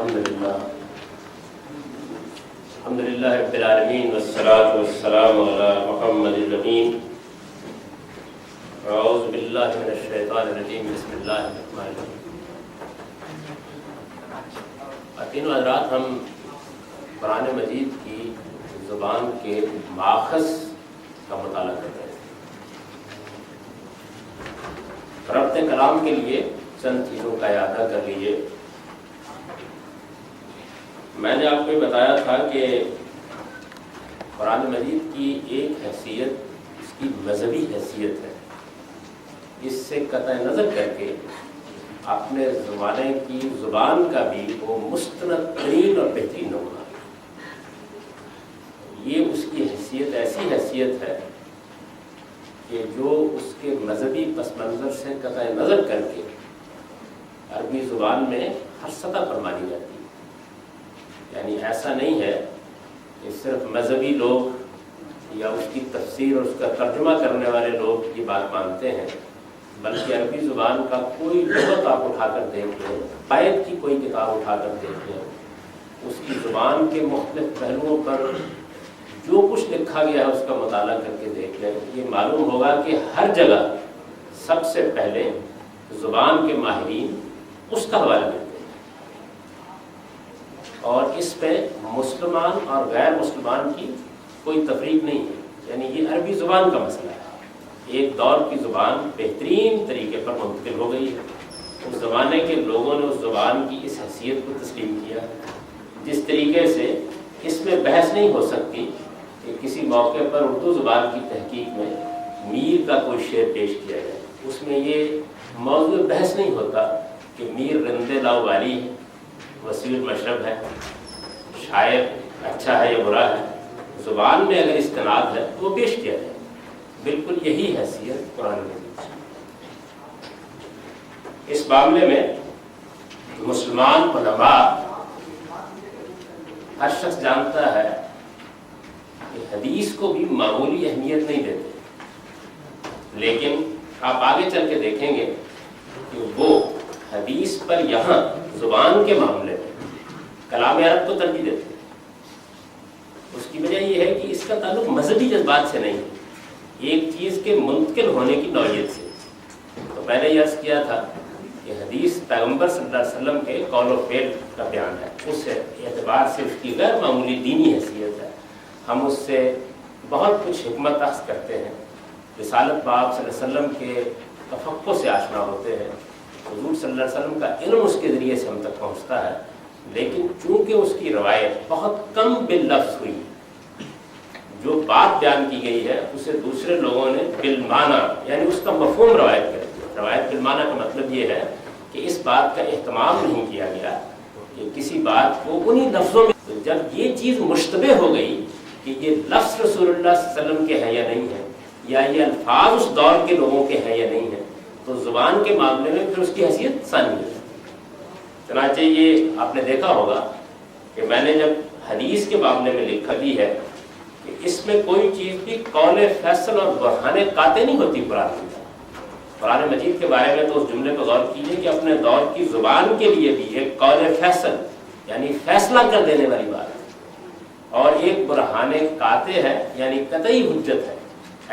الحمدللہ رب العالمین والصلاة والسلام علی محمد الامین اعوذ باللہ من الشیطان الرجیم بسم اللہ الرحمن الرحیم۔ تینوں حضرات، ہم قرآن مجید کی زبان کے ماخذ کا مطالعہ کر رہے ہیں۔ ربط کلام کے لیے چند چیزوں کا اعادہ کر لیجیے۔ میں نے آپ کو یہ بتایا تھا کہ قرآن مجید کی ایک حیثیت اس کی مذہبی حیثیت ہے۔ اس سے قطع نظر کر کے اپنے زمانے کی زبان کا بھی وہ مستند ترین اور بہترین نمونہ ہے۔ یہ اس کی حیثیت ایسی حیثیت ہے کہ جو اس کے مذہبی پس منظر سے قطع نظر کر کے عربی زبان میں ہر سطح پر مانی جاتی ہے۔ یعنی ایسا نہیں ہے کہ صرف مذہبی لوگ یا اس کی تفسیر اور اس کا ترجمہ کرنے والے لوگ یہ بات مانتے ہیں، بلکہ عربی زبان کا کوئی لغت آپ اٹھا کر دیکھ لیں، قائد کی کوئی کتاب اٹھا کر دیکھ لیں، اس کی زبان کے مختلف پہلوؤں پر جو کچھ لکھا گیا ہے اس کا مطالعہ کر کے دیکھ لیں، یہ معلوم ہوگا کہ ہر جگہ سب سے پہلے زبان کے ماہرین اس کا حوالہ دیتے ہیں، اور اس پہ مسلمان اور غیر مسلمان کی کوئی تفریق نہیں ہے۔ یعنی یہ عربی زبان کا مسئلہ ہے۔ ایک دور کی زبان بہترین طریقے پر منتقل ہو گئی ہے۔ اس زمانے کے لوگوں نے اس زبان کی اس حیثیت کو تسلیم کیا، جس طریقے سے اس میں بحث نہیں ہو سکتی کہ کسی موقع پر اردو زبان کی تحقیق میں میر کا کوئی شعر پیش کیا جائے، اس میں یہ موضوع بحث نہیں ہوتا کہ میر رند لاوالی ہے، وسیع مشرب ہے، شاعر اچھا ہے یا برا ہے۔ زبان میں اگر استناد ہے تو وہ پیش کیا جائے۔ بالکل یہی حیثیت قرآن مجید ہے۔ اس معاملے میں مسلمان علماء ہر شخص جانتا ہے کہ حدیث کو بھی معمولی اہمیت نہیں دیتے، لیکن آپ آگے چل کے دیکھیں گے کہ وہ حدیث پر یہاں زبان کے معاملے میں کلام عرب کو ترجیح دیتے ہیں۔ اس کی وجہ یہ ہے کہ اس کا تعلق مذہبی جذبات سے نہیں ہے، ایک چیز کے منتقل ہونے کی نوعیت سے۔ تو میں نے یہ عرض کیا تھا کہ حدیث پیغمبر صلی اللہ علیہ وسلم کے قول و فعل کا بیان ہے، اس اعتبار سے اس کی غیر معمولی دینی حیثیت ہے۔ ہم اس سے بہت کچھ حکمت اخذ کرتے ہیں، رسالت باب صلی اللہ علیہ وسلم کے تفقہ سے آشنا ہوتے ہیں، حضور صلی اللہ علیہ وسلم کا علم اس کے ذریعے سے ہم تک پہنچتا ہے۔ لیکن چونکہ اس کی روایت بہت کم باللفظ ہوئی، جو بات بیان کی گئی ہے اسے دوسرے لوگوں نے بالمعنی یعنی اس کا مفہوم روایت کر دیا۔ روایت بالمعنی کا مطلب یہ ہے کہ اس بات کا اہتمام نہیں کیا گیا کہ کسی بات کو انہی لفظوں میں، جب یہ چیز مشتبہ ہو گئی کہ یہ لفظ رسول اللہ صلی اللہ علیہ وسلم کے ہیں یا نہیں ہے، یا یہ الفاظ اس دور کے لوگوں کے ہیں یا نہیں ہے، تو زبان کے معاملے میں پھر اس کی حیثیت ثانی ہے۔ چنانچہ یہ آپ نے دیکھا ہوگا کہ میں نے جب حدیث کے معاملے میں لکھا بھی ہے کہ اس میں کوئی چیز بھی قول فیصل اور برہان قاطع نہیں ہوتی قرآن مجید کے بارے میں۔ تو اس جملے پر غور کیجیے کہ اپنے دور کی زبان کے لیے بھی ایک قول فیصل یعنی فیصلہ کر دینے والی بات ہے، اور ایک برہان قاطع ہے یعنی قطعی حجت ہے،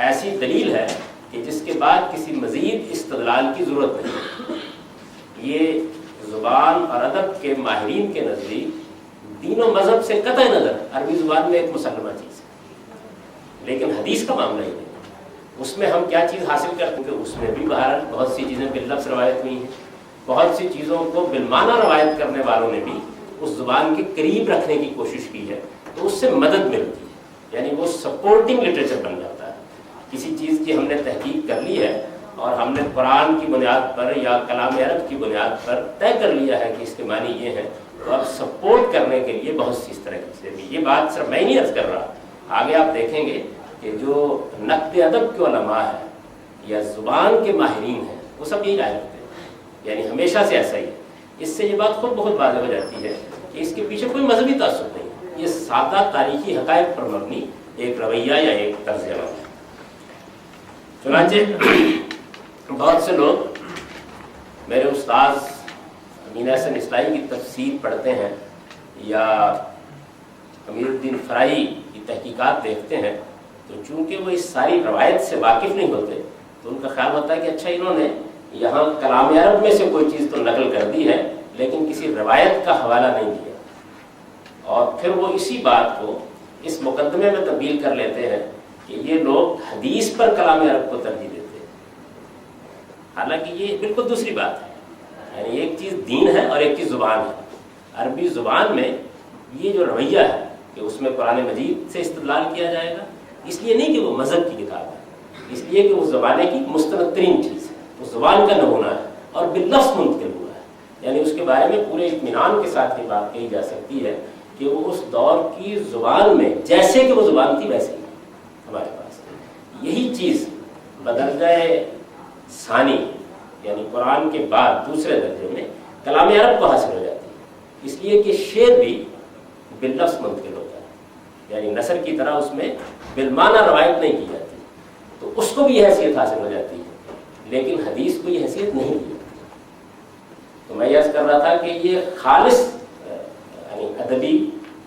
ایسی دلیل ہے کہ جس کے بعد کسی مزید استدلال کی ضرورت نہیں۔ یہ زبان اور ادب کے ماہرین کے نزدیک دین و مذہب سے قطع نظر عربی زبان میں ایک مسلمہ چیز ہے، لیکن حدیث کا معاملہ ہی نہیں۔ اس میں ہم کیا چیز حاصل کرتے ہیں کہ اس میں بھی بہرحال بہت سی چیزیں باللفظ روایت ہوئی ہیں، بہت سی چیزوں کو بالمعنی روایت کرنے والوں نے بھی اس زبان کے قریب رکھنے کی کوشش کی ہے، تو اس سے مدد ملتی ہے، یعنی وہ سپورٹنگ لٹریچر بن جاتا ہے۔ کسی چیز کی ہم نے تحقیق کر لی ہے اور ہم نے قرآن کی بنیاد پر یا کلام عرب کی بنیاد پر طے کر لیا ہے کہ اس کے معنی یہ ہے، تو اب سپورٹ کرنے کے لیے بہت سی اس طرح کی چیزیں بھی۔ یہ بات صرف میں نہیں عرض کر رہا، آگے آپ دیکھیں گے کہ جو نقد ادب کے علماء ہیں یا زبان کے ماہرین ہیں وہ سب یہی رائے رکھتے ہیں، یعنی ہمیشہ سے ایسا ہی ہے۔ اس سے یہ بات خود بہت واضح ہو جاتی ہے کہ اس کے پیچھے کوئی مذہبی تعصب نہیں ہے، یہ سادہ تاریخی حقائق پر مبنی ایک رویہ یا ایک طرز عمل ہے۔ چنانچہ بہت سے لوگ میرے استاذ امین احسن اصلاحی کی تفسیر پڑھتے ہیں یا امیر الدین فرائی کی تحقیقات دیکھتے ہیں تو چونکہ وہ اس ساری روایت سے واقف نہیں ہوتے تو ان کا خیال ہوتا ہے کہ اچھا انہوں نے یہاں کلام عرب میں سے کوئی چیز تو نقل کر دی ہے لیکن کسی روایت کا حوالہ نہیں دیا، اور پھر وہ اسی بات کو اس مقدمے میں تبدیل کر لیتے ہیں کہ یہ لوگ حدیث پر کلام عرب کو ترجیح دیتے ہیں، حالانکہ یہ بالکل دوسری بات ہے۔ یعنی ایک چیز دین ہے اور ایک چیز زبان ہے۔ عربی زبان میں یہ جو رویہ ہے کہ اس میں قرآن مجید سے استدلال کیا جائے گا، اس لیے نہیں کہ وہ مذہب کی کتاب ہے، اس لیے کہ وہ زبانے کی مستند ترین چیز ہے، وہ زبان کا نمونہ ہے اور باللفظ منتقل ہوا ہے۔ یعنی اس کے بارے میں پورے اطمینان کے ساتھ یہ بات کہی جا سکتی ہے کہ وہ اس دور کی زبان میں جیسے کہ وہ زبان تھی ویسے ہی ہمارے پاس۔ یہی چیز بدرجہ ثانی یعنی قرآن کے بعد دوسرے درجے میں کلام عرب کو حاصل ہو جاتی ہے، اس لیے کہ شعر بھی باللفظ منتقل ہوتا ہے، یعنی نثر کی طرح اس میں بالمعنی روایت نہیں کی جاتی، تو اس کو بھی یہ حیثیت حاصل ہو جاتی ہے، لیکن حدیث کو یہ حیثیت نہیں دی جاتی۔ تو میں یہ عرض کر رہا تھا کہ یہ خالص یعنی ادبی،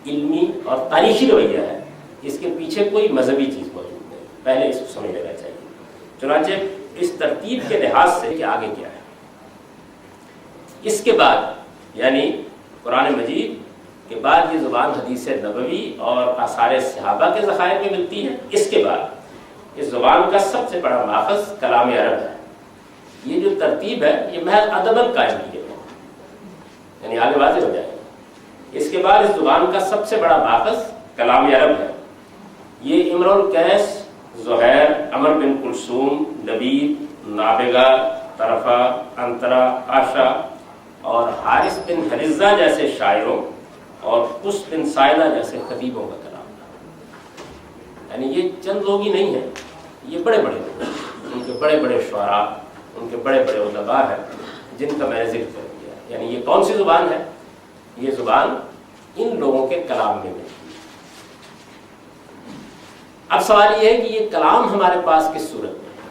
علمی اور تاریخی رویہ ہے، اس کے پیچھے کوئی مذہبی چیز موجود نہیں، پہلے اس کو سمجھ لینا چاہیے۔ چنانچہ اس ترتیب کے لحاظ سے کہ آگے کیا ہے، اس کے بعد یعنی قرآن مجید کے بعد یہ زبان حدیث نبوی اور آثار صحابہ کے ذخائر میں ملتی ہے، اس کے بعد اس زبان کا سب سے بڑا ماخذ کلام عرب ہے۔ یہ جو ترتیب ہے یہ محض ادباً قائم کی ہے، یعنی آگے واضح ہو جائے گا۔ اس کے بعد اس زبان کا سب سے بڑا ماخذ کلام عرب ہے۔ یہ امرؤ القیس، زہیر، عمر بن کلثوم، لبید، نابغہ، طرفہ، انطرا، عاشا اور حارث بن حرزہ جیسے شاعروں اور قس بن سائدہ جیسے خطیبوں کا کلام ہے۔ یعنی یہ چند لوگ ہی نہیں ہیں، یہ بڑے بڑے لوگ ہیں، ان کے بڑے بڑے شعراء، ان کے بڑے بڑے ادباء ہیں جن کا میں نے ذکر کر دیا۔ یعنی یہ کون سی زبان ہے؟ یہ زبان ان لوگوں کے کلام میں ملتی ہے۔ اب سوال یہ ہے کہ یہ کلام ہمارے پاس کس صورت میں ہے؟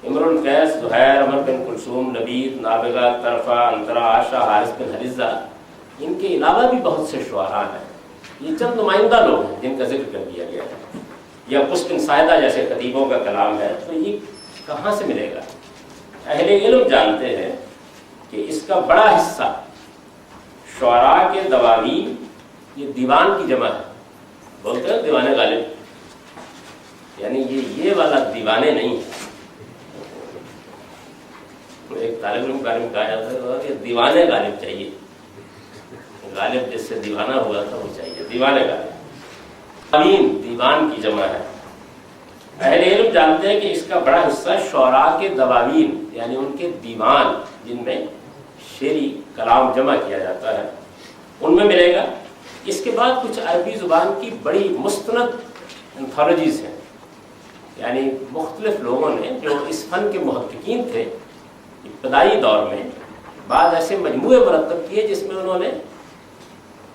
امرؤ القیس، زہیر، عمر بن کلثوم، لبید، نابغہ، طرفہ، انطرا، عاشا، حارث بن حرزہ، ان کے علاوہ بھی بہت سے شعراء ہیں۔ یہ چند نمائندہ لوگ ہیں جن کا ذکر کر دیا گیا ہے۔ یا قس بن سائدہ جیسے خطیبوں کا کلام ہے، تو یہ کہاں سے ملے گا؟ اہل علم جانتے ہیں کہ اس کا بڑا حصہ شعراء کے دواوین، یہ دیوان کی جمع ہے، بولتے ہیں دیوان غالب، یعنی یہ والا دیوانے نہیں ہے۔ ایک طالب علم کا کہا جاتا ہے کہ دیوانے غالب چاہیے، غالب جس سے دیوانہ ہوا تھا وہ چاہیے، دیوانے غالب، دیوان کی جمع ہے۔ اہل علم جانتے ہیں کہ اس کا بڑا حصہ شعراء کے دواوین یعنی ان کے دیوان جن میں شعری کلام جمع کیا جاتا ہے ان میں ملے گا۔ اس کے بعد کچھ عربی زبان کی بڑی مستند انتھالوجیز ہیں، یعنی مختلف لوگوں نے جو اس فن کے محققین تھے ابتدائی دور میں بعض ایسے مجموعے مرتب کیے جس میں انہوں نے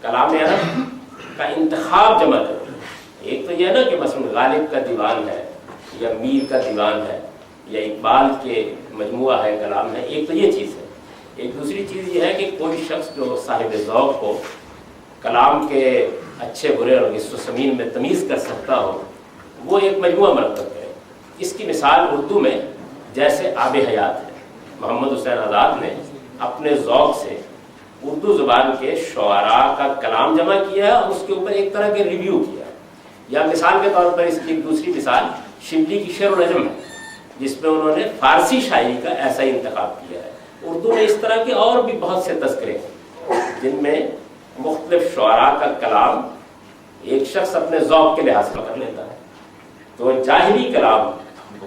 کلام عرب کا انتخاب جمع کر دیا۔ ایک تو یہ نا کہ مثلا غالب کا دیوان ہے یا میر کا دیوان ہے یا اقبال کے مجموعہ ہے، کلام ہے، ایک تو یہ چیز ہے۔ ایک دوسری چیز یہ ہے کہ کوئی شخص جو صاحب ذوق ہو، کلام کے اچھے برے اور غص و سمین میں تمیز کر سکتا ہو، وہ ایک مجموعہ مرتب ہے۔ اس کی مثال اردو میں جیسے آب حیات ہے۔ محمد حسین آزاد نے اپنے ذوق سے اردو زبان کے شعراء کا کلام جمع کیا اور اس کے اوپر ایک طرح کے ریویو کیا۔ یا مثال کے طور پر اس کی ایک دوسری مثال شبلی کی شعر و نظم ہے، جس میں انہوں نے فارسی شاعری کا ایسا ہی انتخاب کیا ہے۔ اردو میں اس طرح کے اور بھی بہت سے تذکرے ہیں جن میں مختلف شعراء کا کلام ایک شخص اپنے ذوق کے لحاظ سے کر لیتا ہے۔ تو جاہلی کلام کو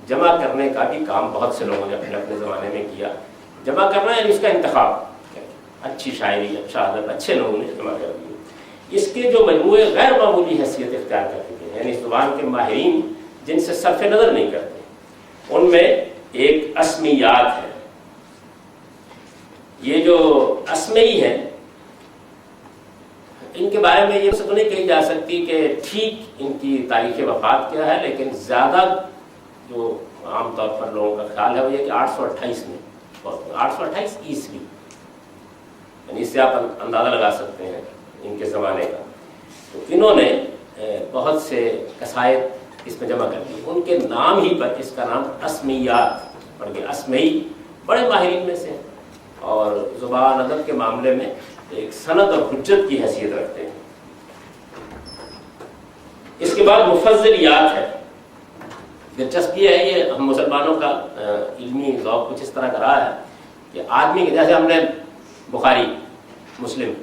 جمع کرنے کا بھی کام بہت سے لوگوں نے اپنے زمانے میں کیا۔ جمع کرنا یعنی اس کا انتخاب، اچھی شاعری، اچھا ادب اچھے لوگوں نے جمع کر دیا۔ اس کے جو مجموعے غیر معمولی حیثیت اختیار کر چکے ہیں، یعنی اس زبان کے ماہرین جن سے صرف نظر نہیں کرتے، ان میں ایک اسمیات ہے۔ یہ جو اسمعی ہیں ان کے بارے میں یہ تو نہیں کہی جا سکتی کہ ٹھیک ان کی تاریخ وفات کیا ہے، لیکن زیادہ جو عام طور پر لوگوں کا خیال ہے وہ یہ کہ 828 میں 828 عیسوی، یعنی اس سے آپ اندازہ لگا سکتے ہیں ان کے زمانے کا. تو انہوں نے بہت سے قصائد اس میں جمع کر دیے. ان کے نام ہی پر اس کا نام اسمیات پڑ گیا. اسمعی بڑے ماہرین میں سے ہیں اور زبان ادب کے معاملے میں ایک سند اور حجت کی حیثیت رکھتے ہیں. اس کے بعد مفضلیات ہے. دلچسپی ہے یہ ہم مسلمانوں کا علمی ذوق کچھ اس طرح کا رہا ہے کہ آدمی کے جیسے ہم نے بخاری مسلم،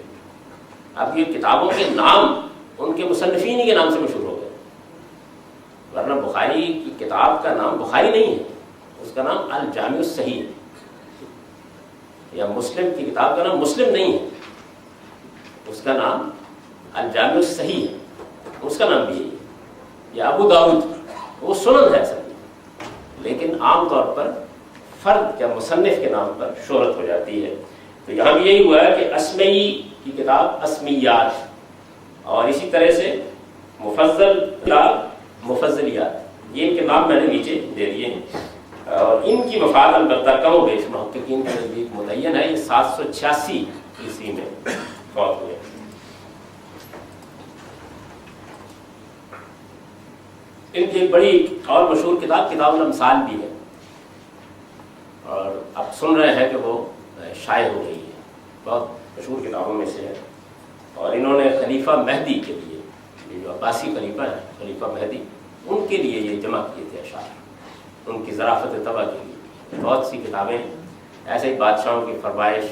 اب یہ کتابوں کے نام ان کے مصنفین کے نام سے مشہور ہو گئے، ورنہ بخاری کی کتاب کا نام بخاری نہیں ہے، اس کا نام الجامع الصحیح ہے. یا مسلم کی کتاب کا نام مسلم نہیں ہے، اس کا نام الجامع الصحیح ہے، اس کا نام بھی یہی ہے. یا ابو داؤد وہ سنن ہے اصل میں، لیکن عام طور پر فرد یا مصنف کے نام پر شہرت ہو جاتی ہے. تو یہاں بھی یہی ہوا ہے کہ اسمعی کی کتاب اسمیات، اور اسی طرح سے مفضل کتاب مفضلیات، یہ ان کے نام میں نے نیچے دے دیے ہیں. اور ان کی وفات البتہ کم و بیش محققین کے نزدیک متعین ہے، یہ 786 عیسوی میں فوت ہوئے. ان کی ایک بڑی اور مشہور کتاب کتاب الامثال بھی ہے، اور اب سن رہے ہیں کہ وہ شائع ہو گئی ہے، بہت مشہور کتابوں میں سے ہے. اور انہوں نے خلیفہ مہدی کے لیے، یہ جو عباسی خلیفہ ہیں خلیفہ مہدی، ان کے لیے یہ جمع کیے تھے اشعار، ان کی ظرافت طبع کے لیے. بہت سی کتابیں ایسے ہی بادشاہوں کی فرمائش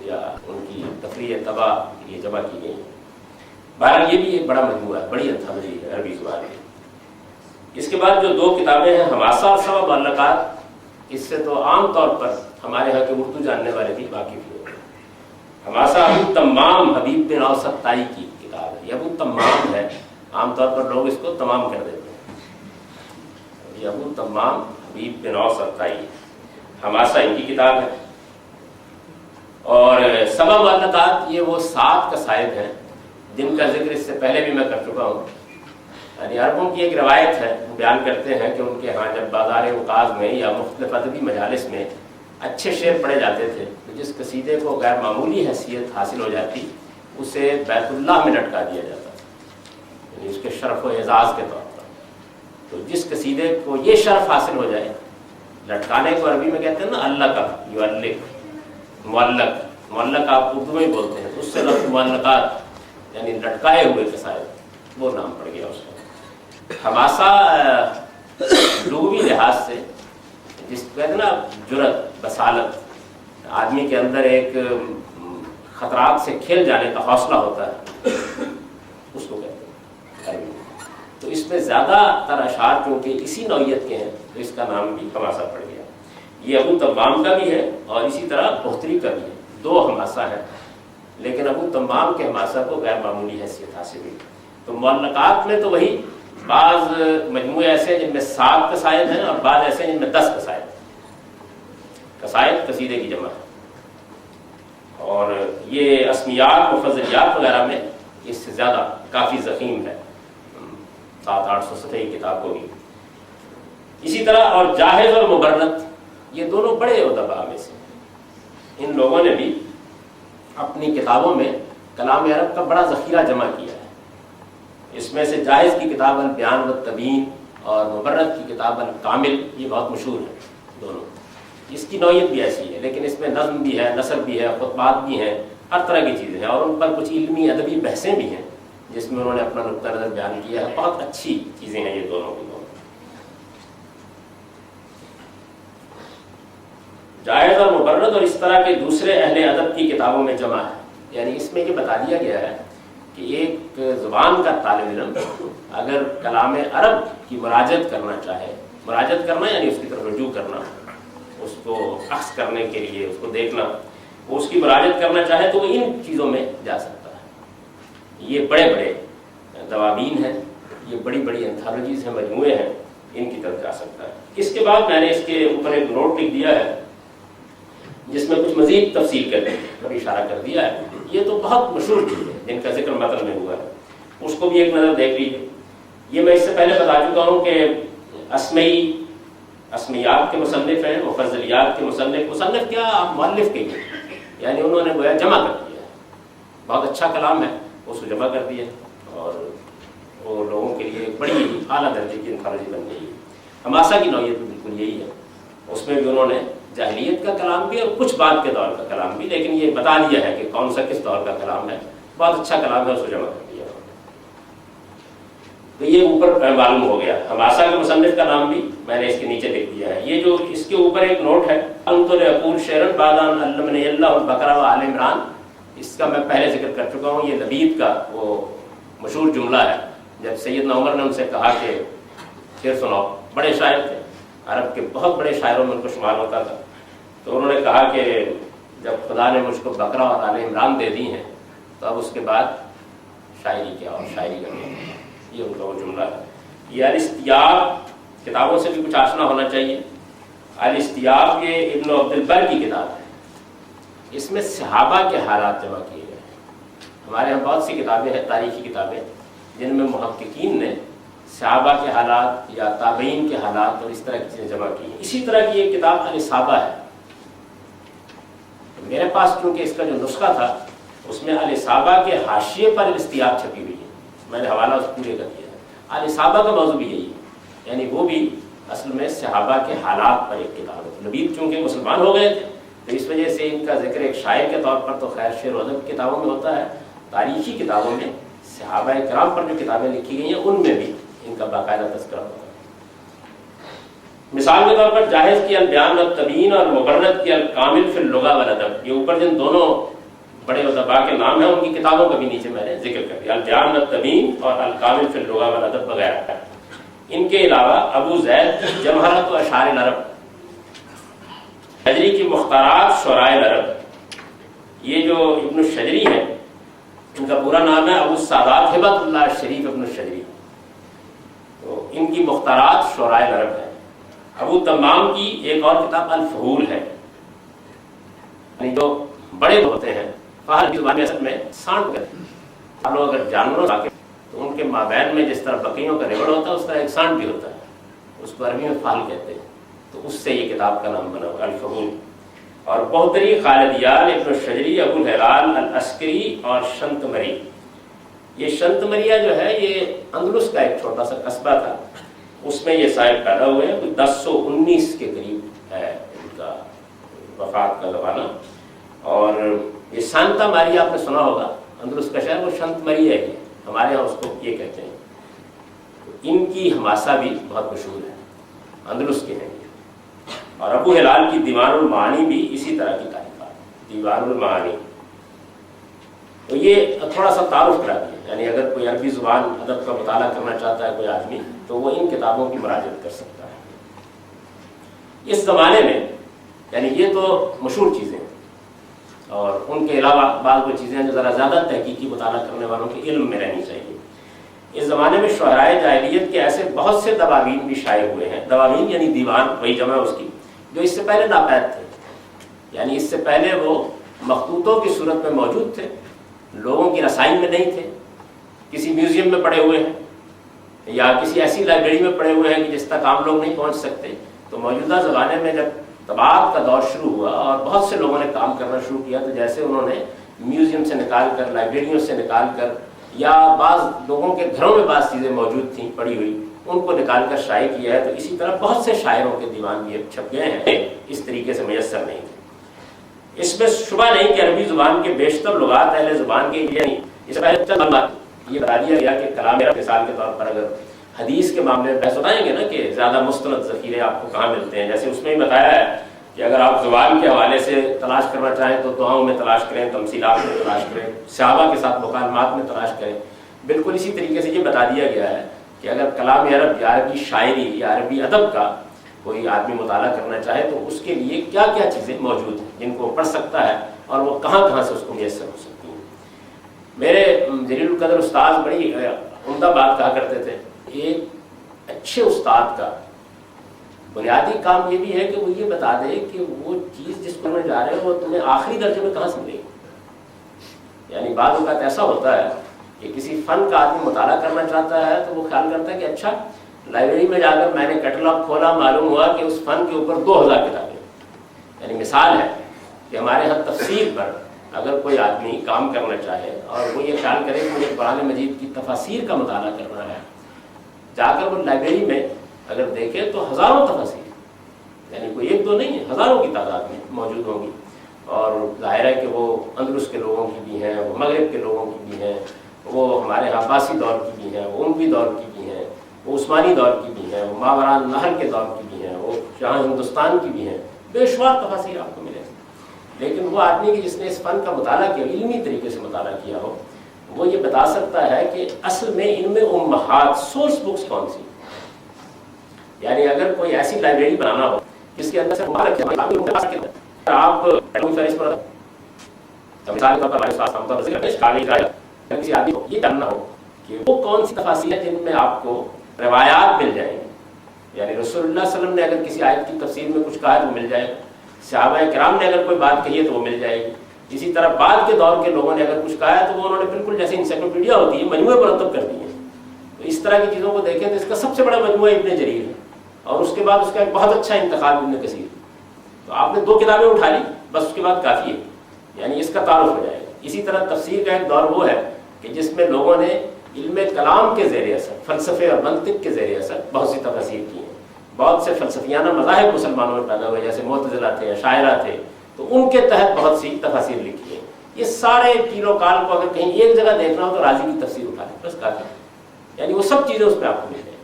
یا ان کی تفریح طبع کے لیے جمع کی گئی ہیں. بہرحال یہ بھی ایک بڑا مجموعہ ہے، بڑی انتھالوجی ہے عربی زبان میں. اس کے بعد جو 2 کتابیں ہیں حماسہ اور سبع معلقات، اس سے تو عام طور پر ہمارے یہاں کے اردو جاننے والے بھی واقف ہوئے. حماسہ ابو تمام حبیب بن اوسط طائی کی کتاب ہے. یہ ابو تمام ہے، عام طور پر لوگ اس کو تمام کر دیتے ہیں. یہ ابو تمام حبیب بن اوسط طائی، حماسہ ان کی کتاب ہے. اور سبع معلقات یہ وہ 7 قصائد ہیں جن کا ذکر اس سے پہلے بھی میں کر چکا ہوں. یعنی عربوں کی ایک روایت ہے، وہ بیان کرتے ہیں کہ ان کے ہاں جب بازار وقاز میں یا مختلف ادبی مجالس میں اچھے شعر پڑھے جاتے تھے تو جس قصیدے کو غیر معمولی حیثیت حاصل ہو جاتی اسے بیت اللہ میں لٹکا دیا جاتا تھا، یعنی اس کے شرف و اعزاز کے طور پر. تو جس قصیدے کو یہ شرف حاصل ہو جائے، لٹکانے کو عربی میں کہتے ہیں نا اللہ کا یعلق، معلق، معلق آپ اردو میں ہی بولتے ہیں، اس سے لفظ معلقات یعنی لٹکائے ہوئے قصائد، وہ نام پڑ گیا اس کا. حماسہ لغوی لحاظ سے جس کو کہتے ہیں نا جرأت، بصالت، آدمی کے اندر ایک خطرات سے کھیل جانے کا حوصلہ ہوتا ہے، اس کو کہتے ہیں. تو اس میں زیادہ تر اشعار کیونکہ اسی نوعیت کے ہیں تو اس کا نام بھی حماسہ پڑ گیا. یہ ابو تمام کا بھی ہے اور اسی طرح بختری کا بھی ہے. 2 حماسہ ہے، لیکن ابو تمام کے حماسہ کو غیر معمولی حیثیت حاصل ہوئی. تو معلقات میں تو وہی بعض مجموعے ایسے ہیں جن میں 7 قصائد ہیں اور بعض ایسے ہیں جن میں 10 قصائد. قصائد قصیدے کی جمع ہے. اور یہ اسمیات مفضلیات وغیرہ میں اس سے زیادہ کافی ضخیم ہے، 700-800 صفحے کی کتاب ہوگی. اسی طرح اور جاہز اور مبرد، یہ دونوں بڑے ادباء میں سے. ان لوگوں نے بھی اپنی کتابوں میں کلام عرب کا بڑا ذخیرہ جمع کیا ہے. اس میں سے جاہز کی کتاب البیان والتبیین اور مبرد کی کتاب الکامل یہ بہت مشہور ہے دونوں. اس کی نوعیت بھی ایسی ہے، لیکن اس میں نظم بھی ہے، نثر بھی ہے، خطبات بھی ہیں، ہر طرح کی چیزیں ہیں. اور ان پر کچھ علمی ادبی بحثیں بھی ہیں جس میں انہوں نے اپنا نقطہ نظر بیان کیا ہے. بہت اچھی چیزیں ہیں یہ دونوں کی دونوں. جائز اور مبرد اور اس طرح کے دوسرے اہل ادب کی کتابوں میں جمع ہے. یعنی اس میں یہ بتا دیا گیا ہے کہ ایک زبان کا طالب علم اگر کلام عرب کی مراجعت کرنا چاہے، مراجعت کرنا یعنی اس کی طرف رجوع کرنا، اس کو اخذ کرنے کے لیے اس کو دیکھنا، وہ اس کی مراجعت کرنا چاہے تو وہ ان چیزوں میں جا سکتا ہے. یہ بڑے بڑے دواوین ہیں، یہ بڑی بڑی انتھالوجیز ہیں، مجموعے ہیں، ان کی طرف جا سکتا ہے. اس کے بعد میں نے اس کے اوپر ایک نوٹ لکھ دیا ہے جس میں کچھ مزید تفصیل کر دی ہے، اشارہ کر دیا ہے. یہ تو بہت مشہور چیز ہے جن کا ذکر متن میں ہوا ہے، اس کو بھی ایک نظر دیکھ لیجیے. یہ میں اس سے پہلے بتا چکا ہوں کہ اسمعی اسمیات کے مصنف ہیں، مفضلیات کے مصنف کیا آپ مؤلف کہیے، یعنی انہوں نے گویا جمع کر دیا ہے، بہت اچھا کلام ہے، اس کو جمع کر دیا اور وہ لوگوں کے لیے ایک بڑی اعلیٰ درجے کی انتھالوجی بن گئی ہے۔ حماسہ کی نوعیت بھی بالکل یہی ہے، اس میں بھی انہوں نے جاہلیت کا کلام بھی اور کچھ بعد کے دور کا کلام بھی، لیکن یہ بتا دیا ہے کہ کون سا کس دور کا کلام ہے، بہت اچھا کلام ہے، اس کو جمع کر دیا۔ تو یہ اوپر معلوم ہو گیا۔ حماسہ کے مصنف کا نام بھی میں نے اس کے نیچے لکھ دیا ہے۔ یہ جو اس کے اوپر ایک نوٹ ہے، انتر اقول شعرن بادان علمنی اللہ البقرہ و آل عمران، اس کا میں پہلے ذکر کر چکا ہوں۔ یہ لبید کا وہ مشہور جملہ ہے، جب سیدنا عمر نے ان سے کہا کہ شعر سناؤ، بڑے شاعر تھے، عرب کے بہت بڑے شاعروں میں ان کو شمار ہوتا تھا، تو انہوں نے کہا کہ جب خدا نے مجھ کو بقرہ اور آل عمران دے دی ہیں تو اب اس کے بعد شاعری کیا اور شاعری کرنا، یہ ان کا وہ جملہ ہے۔ یہ الاستیاب کتابوں سے بھی کچھ آشنا ہونا چاہیے۔ الاستیاب یہ ابن عبد البر کی کتاب ہے، اس میں صحابہ کے حالات جمع کیے گئے ہیں۔ ہمارے یہاں بہت سی کتابیں ہیں، تاریخی کتابیں، جن میں محققین نے صحابہ کے حالات یا تابعین کے حالات اور اس طرح کی چیزیں جمع کی ہیں۔ اسی طرح کی ایک کتاب الاصابہ ہے، میرے پاس چونکہ اس کا جو نسخہ تھا اس میں الاصابہ کے حاشیے پر الاستیاب چھپی ہوئی ہے، میں نے حوالہ اس پورے کر دیا ہے۔ الاصابہ کا موضوع بھی یہی ہے، یعنی وہ بھی اصل میں صحابہ کے حالات پر ایک کتاب ہے۔ لبید چونکہ مسلمان ہو گئے تھے تو اس وجہ سے ان کا ذکر ایک شاعر کے طور پر تو خیر شعر و ادب کتابوں میں ہوتا ہے، تاریخی کتابوں میں صحابہ کرام پر جو کتابیں لکھی گئی ہیں ان میں بھی ان کا باقاعدہ تذکرہ ہوتا ہے۔ مثال کے طور پر جاہز کی البیان والتبیین اور مبرد کی الکامل فی اللغہ والادب، یہ اوپر جن دونوں بڑے ادباء کے نام ہیں ان کی کتابوں کا بھی نیچے میں نے ذکر کر دیا، البیان والتبیین اور الکامل فی اللغہ والادب وغیرہ۔ ان کے علاوہ ابو زید جمہرۃ و اشعار العرب، شجری کی مختارات شعراء العرب، یہ جو ابن الشجری ہیں ان کا پورا نام ہے ابو السادات ہبۃ اللہ الشریف ابن الشجری، تو ان کی مختارات شعراء العرب ہے۔ ابو تمام کی ایک اور کتاب الفہول ہے، یعنی جو بڑے ہوتے ہیں فہل کی زبان میں اصل میں سانڈ کرتے ہیں، لوگ اگر جانوروں آ کے تو ان کے مابین میں جس طرح بکریوں کا ریوڑ ہوتا ہے اس طرح ایک سانڈ بھی ہوتا ہے، اس کو عربی میں فہل کہتے ہیں، تو اس سے یہ کتاب کا نام بنا ہوا الفہول۔ اور بہتری خالدیال ابن الشجری، ابو الہلال العسکری اور شنتمری، یہ شنتمریہ جو ہے یہ اندلس کا ایک چھوٹا سا قصبہ تھا، اس میں یہ صاحب پیدا ہوئے ہیں، 1019 کے قریب ہے ان کا وفات کا زمانہ۔ اور یہ سانتا ماریا آپ نے سنا ہوگا، اندلس کا شہر وہ شنت مریہ ہے، ہمارے یہاں اس کو یہ کہتے ہیں۔ ان کی حماسہ بھی بہت مشہور ہے، اندلس کے ہیں۔ اور ابو ہلال کی دیوان المعانی بھی اسی طرح کی تعریفات، دیوان المعانی۔ تو یہ تھوڑا سا تعارف کرا دیا، یعنی اگر کوئی عربی زبان ادب کا مطالعہ کرنا چاہتا ہے کوئی آدمی تو وہ ان کتابوں کی مراجعت کر سکتا ہے۔ اس زمانے میں یعنی یہ تو مشہور چیزیں ہیں، اور ان کے علاوہ بعض وہ چیزیں جو ذرا زیادہ تحقیقی مطالعہ کرنے والوں کے علم میں رہنی چاہیے۔ اس زمانے میں شعرائے جاہلیت کے ایسے بہت سے دواوین بھی شائع ہوئے ہیں، دواوین یعنی دیوان، وہی جمع اس کی، جو اس سے پہلے ناپید تھے، یعنی اس سے پہلے وہ مخطوطوں کی صورت میں موجود تھے، لوگوں کی رسائی میں نہیں تھے، کسی میوزیم میں پڑے ہوئے ہیں یا کسی ایسی لائبریری میں پڑے ہوئے ہیں کہ جس تک عام لوگ نہیں پہنچ سکتے۔ تو موجودہ زمانے میں جب طباعت کا دور شروع ہوا اور بہت سے لوگوں نے کام کرنا شروع کیا، تو جیسے انہوں نے میوزیم سے نکال کر، لائبریریوں سے نکال کر، یا بعض لوگوں کے گھروں میں بعض چیزیں موجود تھیں پڑی ہوئی، ان کو نکال کر شائع کیا ہے، تو اسی طرح بہت سے شاعروں کے دیوان بھی چھپ گئے ہیں، اس طریقے سے میسر نہیں تھے۔ اس میں شبہ نہیں کہ عربی زبان کے بیشتر لغات اہل زبان کے لیے نہیں۔ اس پہلے چند بات یہ بتا دیا گیا کہ کلام عرب مثال کے طور پر اگر حدیث کے معاملے میں بحث بتائیں گے نا کہ زیادہ مستند ذخیرے آپ کو کہاں ملتے ہیں، جیسے اس میں ہی بتایا ہے کہ اگر آپ زبان کے حوالے سے تلاش کرنا چاہیں تو دعاؤں میں تلاش کریں، تمثیلات میں تلاش کریں، صحابہ کے ساتھ مکالمات میں تلاش کریں۔ بالکل اسی طریقے سے یہ بتا دیا گیا ہے کہ اگر کلام عرب یا عربی شاعری یا عربی ادب کا کوئی آدمی مطالعہ کرنا چاہے تو اس کے لیے کیا کیا چیزیں موجود ہیں جن کو پڑھ سکتا ہے اور وہ کہاں کہاں سے اس کو میسر ہو سکتی ہیں۔ میرے جلیل القدر استاد بڑی عمدہ بات کہا کرتے تھے، ایک اچھے استاد کا بنیادی کام یہ بھی ہے کہ وہ یہ بتا دے کہ وہ چیز جس کو میں جا رہے ہو وہ تمہیں آخری درجے میں کہاں سے ملے گی۔ یعنی بعض اوقات ایسا ہوتا ہے کہ کسی فن کا آدمی مطالعہ کرنا چاہتا ہے تو وہ خیال کرتا ہے کہ اچھا لائبریری میں جا کر میں نے کیٹلاگ کھولا، معلوم ہوا کہ اس فن کے اوپر 2000 کتابیں. یعنی مثال ہے کہ ہمارے یہاں تفسیر پر اگر کوئی آدمی کام کرنا چاہے اور وہ یہ خیال کرے کہ مجھے قرآن مجید کی تفاسیر کا مطالعہ کرنا ہے، جا کر وہ لائبریری میں اگر دیکھے تو ہزاروں تفاسیر، یعنی کوئی ایک دو نہیں ہے، ہزاروں کی تعداد میں موجود ہوں گی. اور ظاہر ہے کہ وہ اندلس کے لوگوں کی بھی ہیں، وہ مغرب کے لوگوں کی بھی ہیں، وہ ہمارے عباسی دور کی بھی ہیں، وہ اموی دور کی بھی ہیں، وہ عثمانی دور کی بھی ہیں، وہ ماوراء النہر کے دور کی بھی ہیں، وہ یہاں ہندوستان کی بھی ہیں. بے شمار تفاسیر آپ کو ملے. لیکن وہ آدمی کہ جس نے اس فن کا مطالعہ کیا، علمی طریقے سے مطالعہ کیا ہو، وہ یہ بتا سکتا ہے کہ اصل میں ان میں امہات سورس بکس کون سی. یعنی اگر کوئی ایسی لائبریری بنانا ہو جس کے اندر سے آپ کسی آدمی کو یہ جاننا ہو کہ وہ کون سی تفاسیر ہیں جن میں آپ کو روایات مل جائیں گی. یعنی رسول اللہ صلی اللہ علیہ وسلم نے اگر کسی آیت کی تفسیر میں کچھ کہا ہے تو مل جائے گا، صحابہ کرام نے اگر کوئی بات کہی ہے تو وہ مل جائے گی. اسی طرح بعد کے دور کے لوگوں نے اگر کچھ کہا ہے تو وہ انہوں نے بالکل جیسے انسائکلوپیڈیا ہوتی ہے مجموعے مرتب کر دیے ہیں. تو اس طرح کی چیزوں کو دیکھیں تو اس کا سب سے بڑا مجموعہ ابن جریر ہے، اور اس کے بعد اس کا ایک بہت اچھا انتخاب ابن کثیر. تو آپ نے 2 کتابیں اٹھا لی، بس اس کے بعد کافی ہے، یعنی اس کا تعارف ہو جائے گا. اسی طرح تفسیر کا ایک دور وہ ہے کہ جس میں لوگوں نے علم کلام کے زیر اثر، فلسفے اور منطق کے زیر اثر بہت سی تفاسیر کی ہیں. بہت سے فلسفیانہ مذاہب مسلمانوں میں پیدا ہوئے، جیسے معتزلہ تھے، اشاعرہ تھے، تو ان کے تحت بہت سی تفاسیر لکھی ہیں. یہ سارے کیلو کال کو اگر کہیں ایک جگہ دیکھنا ہو تو راضی کی تفسیر اٹھا لیں، بس کافی. یعنی وہ سب چیزیں اس میں آپ کو مل جائیں.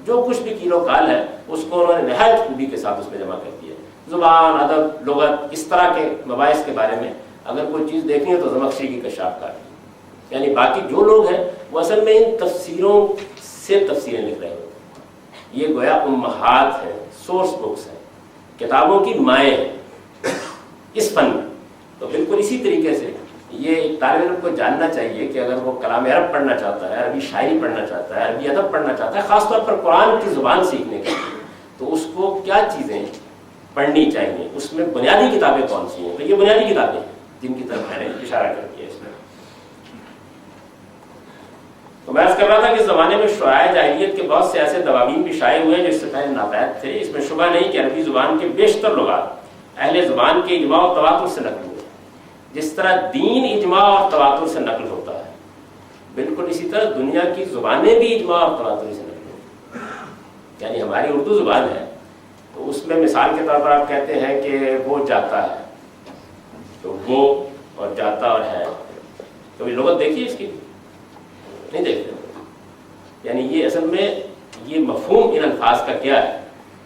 جو کچھ بھی کیلو کال ہے اس کو انہوں نے نہایت خوبی کے ساتھ اس میں جمع کر دیا. زبان، ادب، لغت، اس طرح کے مباحث کے بارے میں اگر کوئی چیز دیکھنی ہے تو زمخشری کی کشاف کافی. یعنی باقی جو لوگ ہیں وہ اصل میں ان تفسیروں سے تفسیریں لکھ رہے ہوتے ہیں. یہ گویا امہات ہیں، سورس بکس ہیں، کتابوں کی مائیں ہیں اس فن میں. تو بالکل اسی طریقے سے یہ ایک طالب علم کو جاننا چاہیے کہ اگر وہ کلام عرب پڑھنا چاہتا ہے، عربی شاعری پڑھنا چاہتا ہے، عربی ادب پڑھنا چاہتا ہے، خاص طور پر قرآن کی زبان سیکھنے کے لیے، تو اس کو کیا چیزیں پڑھنی چاہیے، اس میں بنیادی کتابیں کون سی ہیں. تو یہ بنیادی کتابیں ہیں جن کی طرف میں نے اشارہ کر دیا اس میں. تو میں کر رہا تھا کہ اس زمانے میں شعراء جاہلیت کے بہت سے ایسے دواوین بھی شائع ہوئے جو اس سے پہلے ناپید تھے. اس میں شبہ نہیں کہ عربی زبان کے بیشتر لغات اہل زبان کے اجماع و تواتر سے نقل ہوئے. جس طرح دین اجماع اور تواتر سے نقل ہوتا ہے، بالکل اسی طرح دنیا کی زبانیں بھی اجماع اور تواتر سے نقل ہوتی ہیں. یعنی ہماری اردو زبان ہے تو اس میں مثال کے طور پر آپ کہتے ہیں کہ وہ جاتا ہے، تو وہ اور جاتا اور ہے، کبھی لغت دیکھیے اس کی؟ نہیں دیکھتے. یعنی یہ اصل میں یہ مفہوم ان الفاظ کا کیا ہے؟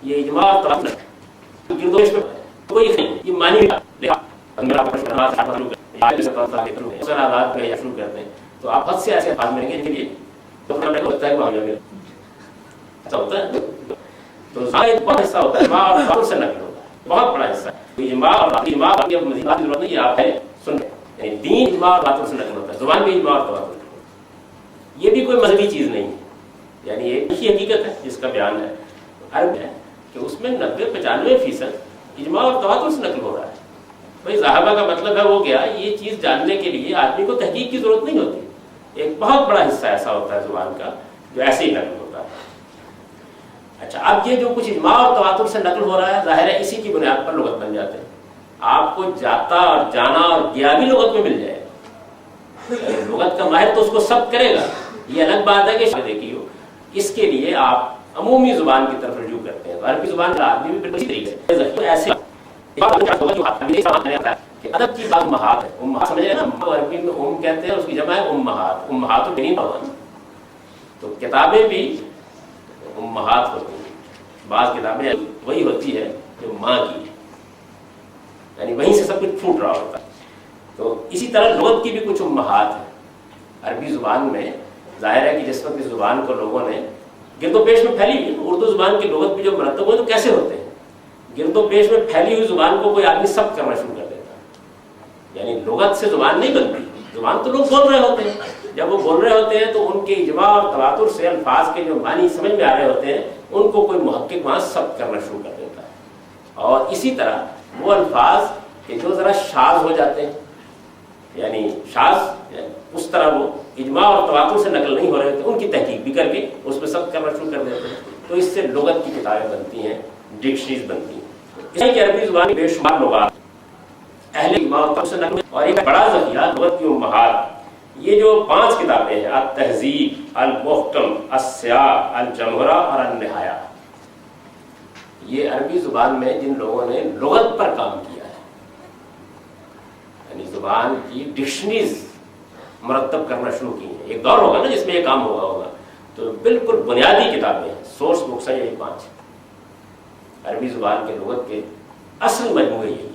یہ اجماع اور تواتر گردوش میں کوئی نہیں، یہ معنی شروع کرتے ہیں تو آپ حد سے ایسے الفاظ ملیں گے جن کے لیے ایسا ہوتا ہے. تو بہت حصہ ہوتا ہے اجماع اور تواتر سے نقل ہوتا ہے، بہت بڑا حصہ. اجماع اور مزید بات کی ضرورت نہیں ہے، آپ ہے سن رہے ہیں. دین اجماع اور تواتر سے نقل ہوتا ہے، زبان بھی اجماع اور تواتر. یہ بھی کوئی مذہبی چیز نہیں ہے، یعنی ایک ہی حقیقت ہے جس کا بیان ہے. عرب ہے کہ اس میں 90-95% اجماع اور تواتر سے نقل ہو رہا ہے. بھائی صحابہ کا مطلب ہے وہ گیا. یہ چیز جاننے کے لیے آدمی کو تحقیق کی ضرورت نہیں ہوتی. ایک بہت بڑا حصہ ایسا ہوتا ہے زبان کا جو ایسے ہی نقل ہوتا ہے. اچھا، اب یہ جو کچھ اجماع اور تواتر سے نقل ہو رہا ہے، ظاہر ہے اسی کی بنیاد پر لغت بن جاتے ہیں. آپ کو جاتا اور جانا اور گیا بھی لغت میں مل جائے گا. لغت کا ماہر تو اس کو سب کرے گا. یہ الگ بات ہے کہ دیکھی ہو، اس کے لیے آپ عمومی زبان کی طرف رجوع کرتے ہیں. تو عربی زبان کا آدمی بھی بالکل اسی طریقے سے ایسے ادب کی بات امہات ہے. امہات سمجھ رہے نا، عربی میں ام کہتے ہیں، اس کی جمع ہے امہات. امہات تو کتابیں بھی امہات ہوتی ہیں. بعض کتابیں وہی ہوتی ہے جو ماں کی ہے، یعنی وہیں سے سب کچھ پھوٹ رہا ہوتا ہے. تو اسی طرح لغت کی بھی کچھ امہات ہیں عربی زبان میں. ظاہر ہے کہ جس وقت اس زبان کو لوگوں نے گرد و پیش میں پھیلی ہوئی، اردو زبان کی لغت بھی جو مرتب ہوئے تو کیسے ہوتے ہیں؟ گرد و پیش میں پھیلی ہوئی زبان کو کوئی آدمی ثبت کرنا شروع کر دیتا ہے. یعنی لغت سے زبان نہیں بنتی، زبان تو لوگ بول رہے ہوتے ہیں. جب وہ بول رہے ہوتے ہیں تو ان کے اجماع اور تواتر سے الفاظ کے جو معنی سمجھ میں آ رہے ہوتے ہیں ان کو کوئی محقق وہاں ثبت کرنا شروع کر دیتا ہے. اور اسی طرح وہ الفاظ کہ جو ذرا شاذ ہو جاتے ہیں، یعنی شاذ اس طرح وہ اجماع اور تواتر سے نقل نہیں ہو رہے ہوتے ان کی تحقیق بھی کر کے اس میں سب کرنا شروع کر دیتے ہیں. تو اس سے لغت کی کتابیں بنتی ہیں، ڈکشنریز بنتی ہیں. اس لیے عربی زبان میں بے شمار لغات اہل اجماع اور تواتر سے نقل، اور ایک بڑا ذخیرہ لغت کی امہات. یہ جو 5 کتابیں ہیں، التہذیب، المحکم، السیاق، الجمہرہ اور النہایہ، یہ عربی زبان میں جن لوگوں نے لغت پر کام کیا ہے، یعنی زبان کی ڈکشنریز مرتب کرنا شروع کی ہیں. ایک دور ہوگا نا جس میں یہ کام ہوگا، تو بالکل بنیادی کتابیں ہیں، سورس بکس ہیں یہی 5. عربی زبان کے لغت کے اصل مجموعے یہی ہیں: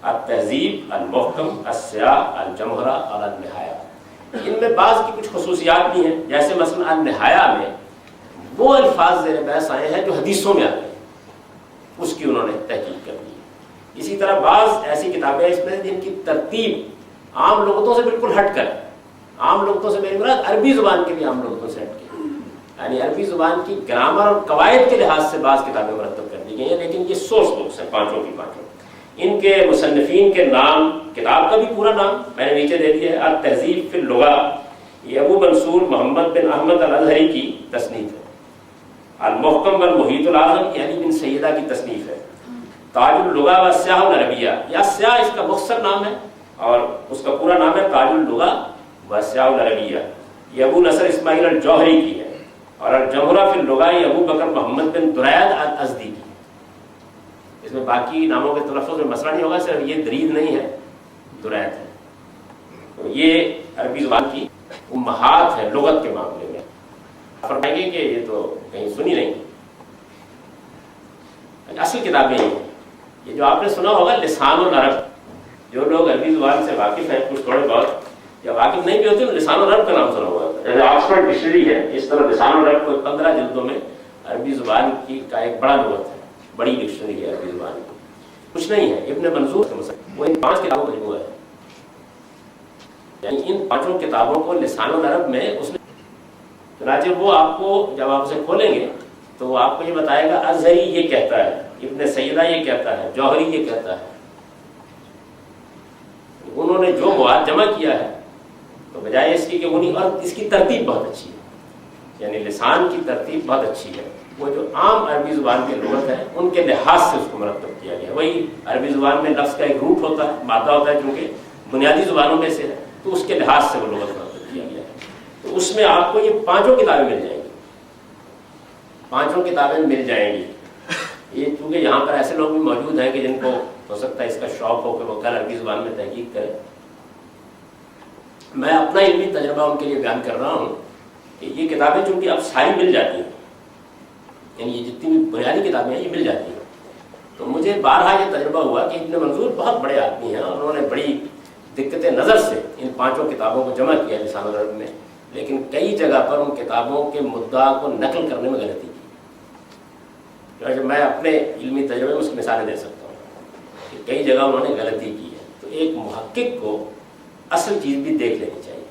التہذیب، المحکم، السیاق، الجمہرہ اور النہایہ. ان میں بعض کی کچھ خصوصیات بھی ہیں، جیسے مثلا النہایہ میں وہ الفاظ زیر بحث آئے ہیں جو حدیثوں میں آتے ہیں، اس کی انہوں نے تحقیق کر دی. اسی طرح بعض ایسی کتابیں اس میں جن کی ترتیب عام لغتوں سے بالکل ہٹ کر، عام لغتوں سے میری مراد عربی زبان کے بھی عام لغتوں سے ہٹ کے، یعنی عربی زبان کی گرامر اور قواعد کے لحاظ سے بعض کتابیں مرتب کر دی گئی ہیں. لیکن یہ سورس بکس ہیں 5 کی 5. ان کے مصنفین کے نام، کتاب کا بھی پورا نام میں نے نیچے دے دیا ہے: التہذیب فی اللغہ. یہ ابو منصور محمد بن احمد الازہری کی تصنیف ہے. المحکم والمحیط الاعظم یہ علی بن سیدہ کی تصنیف ہے. تاج اللغہ والسیاح العربیہ، یا سیاح اس کا مختصر نام ہے اور اس کا پورا نام ہے تاج اللغہ والسیاح العربیہ، یہ ابو نصر اسماعیل الجوہری کی ہے. اور الجمہرہ فی اللغہ یہ ابو بکر محمد بن درید الازدی کی. اس میں باقی ناموں کے تلفظ میں مسئلہ نہیں ہوگا، صرف یہ درید نہیں ہے، درید ہے. تو یہ عربی زبان کی امہات ہے لغت کے معاملے میں. فرمائیں گے کہ یہ تو کہیں سنی نہیں. اصل کتابیں یہ جو آپ نے سنا ہوگا لسان العرب، جو لوگ عربی زبان سے واقف ہیں کچھ تھوڑے بہت، یا واقف نہیں بھی ہوتے تو لسان العرب کا نام سنا ہوا ہے. آکسفورڈ ڈکشنری ہے، اس طرح لسان العرب کو 15 جلدوں میں عربی زبان کی کا ایک بڑا لغت ہے، بڑی ڈکشنری ہے عربی زبان کی. کچھ نہیں ہے، ابن منظور وہ ان 5 کتابوں کا مجموعہ ہے. یعنی ان 5 کتابوں کو لسان العرب میں اس نے، چنانچہ وہ آپ کو جب آپ اسے کھولیں گے تو وہ آپ کو یہ بتائے گا ازہری یہ کہتا ہے، ابن سیدہ یہ کہتا ہے، جوہری یہ کہتا ہے. انہوں نے جو مواد جمع کیا ہے تو بجائے اس کی کہ انہیں، اور اس کی ترتیب بہت اچھی ہے، یعنی لسان کی ترتیب بہت اچھی ہے. وہ جو عام عربی زبان کے لغت ہے ان کے لحاظ سے اس کو مرتب کیا گیا. وہی عربی زبان میں لفظ کا ایک روٹ ہوتا ہے، مادہ ہوتا ہے، چونکہ بنیادی زبانوں میں سے ہے، تو اس کے لحاظ سے وہ لغت مرتب کیا گیا ہے. تو اس میں آپ کو یہ 5 کتابیں مل جائیں گی، 5 کتابیں مل جائیں گی. یہ چونکہ یہاں پر ایسے لوگ بھی موجود ہیں کہ جن کو ہو سکتا ہے اس کا شوق ہو کہ وہ کل عربی زبان میں تحقیق کریں. میں اپنا علمی تجربہ ان کے لیے بیان کر رہا ہوں کہ یہ کتابیں چونکہ اب ساری مل جاتی ہیں، یعنی یہ جتنی بھی بنیادی کتابیں ہیں یہ مل جاتی ہیں. تو مجھے بارہا یہ تجربہ ہوا کہ ابن منظور بہت بڑے آدمی ہیں اور انہوں نے بڑی دقت نظر سے ان 5 کتابوں کو جمع کیا لسان العرب میں، لیکن کئی جگہ پر ان کتابوں کے مدعا کو نقل کرنے میں غلطی کی. میں اپنے علمی تجربے میں اس کی مثالیں دے سکتا ہوں کہ کئی جگہ انہوں نے غلطی کی ہے. تو ایک محقق کو اصل چیز بھی دیکھ لینی چاہیے.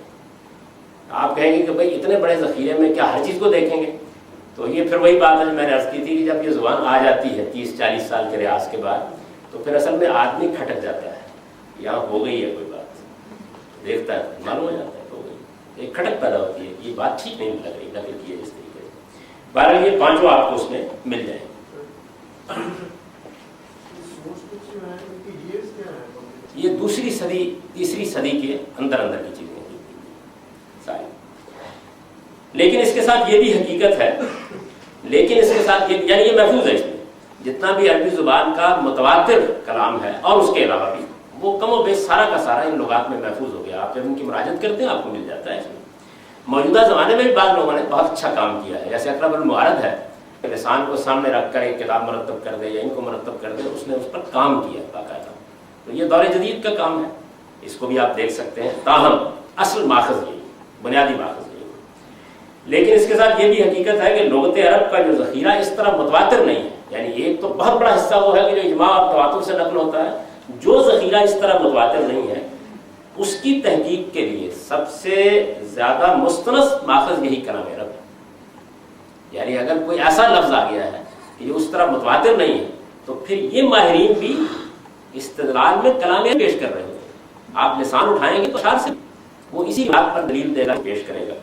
آپ کہیں گے کہ بھائی اتنے بڑے ذخیرے میں کیا ہر چیز کو دیکھیں گے؟ تو یہ پھر وہی بات ہے جو میں نے عرض کی تھی کہ جب یہ زبان آ جاتی ہے 30-40 سال کے ریاض کے بعد، تو پھر اصل میں آدمی کھٹک جاتا ہے. یہاں ہو گئی ہے کوئی بات، دیکھتا ہے معلوم ہو جاتا ہے ہو گئی، ایک کھٹک پیدا ہوتی ہے، یہ بات ٹھیک نہیں لگ رہی نقل کی ہے جس طریقے سے. بہرحال یہ 5 آپ کو اس میں مل جائیں. یہ دوسری صدی تیسری صدی کے اندر کی چیزیں ساری. لیکن اس کے ساتھ یہ بھی حقیقت ہے، لیکن اس کے ساتھ یہ یعنی یہ محفوظ ہے، اس میں جتنا بھی عربی زبان کا متواتر کلام ہے اور اس کے علاوہ بھی وہ کم و بیش سارا کا سارا ان لغات میں محفوظ ہو گیا. آپ جب ان کی مراجعت کرتے ہیں آپ کو مل جاتا ہے. اس میں موجودہ زمانے میں بھی بعض لوگوں نے بہت اچھا کام کیا ہے، جیسے اقرب المعارض ہے، لسان کو سامنے رکھ کر ایک کتاب مرتب کر دے یا ان کو مرتب کر دے، اس نے اس پر کام کیا باقاعدہ. تو یہ دور جدید کا کام ہے، اس کو بھی آپ دیکھ سکتے ہیں. تاہم اصل ماخذ یہی، بنیادی ماخذ یہی. لیکن اس کے ساتھ یہ بھی حقیقت ہے کہ لغت عرب کا جو ذخیرہ اس طرح متواتر نہیں ہے. یعنی ایک تو بہت بڑا حصہ وہ ہے کہ جو اجماع اور تواتر سے نقل ہوتا ہے، جو ذخیرہ اس طرح متواتر نہیں ہے اس کی تحقیق کے لیے سب سے زیادہ مستند ماخذ یہی کلام عرب ہے. یعنی اگر کوئی ایسا لفظ آ گیا ہے کہ یہ اس طرح متواتر نہیں ہے تو پھر یہ ماہرین بھی استدلال میں کلام عرب پیش کر رہے ہیں. آپ لسان اٹھائیں گے تو اشار سے وہ اسی بات پر دلیل دے گا، پیش کرے گا۔